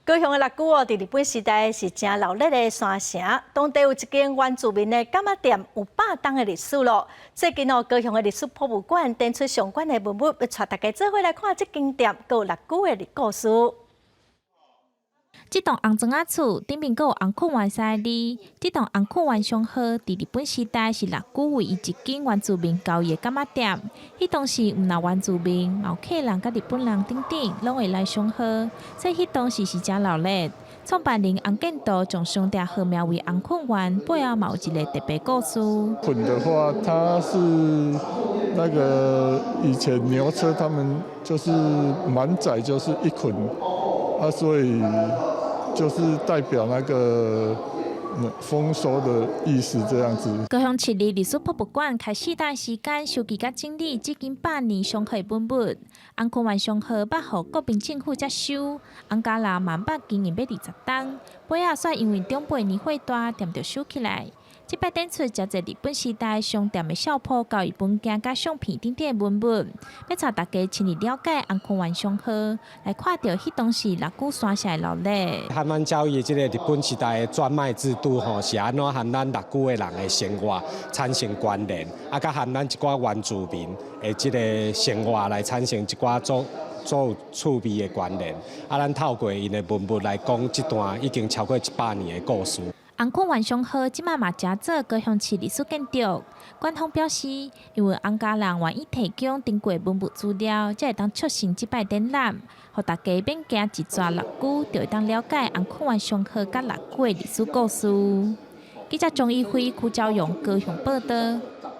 高雄的六股哦，伫日本时代是真闹热的山城，当地有一间原住民的柑仔店，有100年的历史咯。最近哦，高雄的历史博物馆展出相关的文物，要带大家做伙来看这间店，有六股的故事。这栋红砖仔厝顶面阁有红困丸三个字。这栋红困丸商号伫日本时代是六股唯一一间原住民交易的柑仔店。迄当时毋但原住民，嘛有客人甲日本人等等，拢会来商号，所以迄当时是真闹热。创办人洪建道将商店号名为红困丸，背后嘛有一个特别故事。捆的话，它是那个以前牛车他们就是满载就是一捆啊，所以就是代表那个丰收的意思这样子。高雄市立历史博物馆开4大时间收集甲整理至今100年上课的文物。红困丸商号捌互国民政府接收，洪家人慢捌经营要20冬，尾仔煞因为长辈年岁大，店就收起来。这摆展出真侪日本时代商店的相簿、交易本件、甲相片等等的文物，要带大家深入了解红困丸商号，来看到迄当时六股山下的闹热。汉湾交易这个日本时代的专卖制度吼，是安怎和咱六股的人的生活产生关联，啊，甲和咱一寡原住民的这个生活来产生一寡足有趣味的关联。啊，咱透过因的文物来讲，这段已经超过100年的故事。红困丸商号即卖嘛正做高雄市历史建筑，官方表示，因为洪家人愿意提供珍贵文物资料，才会当促成即摆展览，互大家免行一抓六股，就会当了解红困丸商号甲六股的历史故事。记者钟义辉、邱昭勇高雄报道。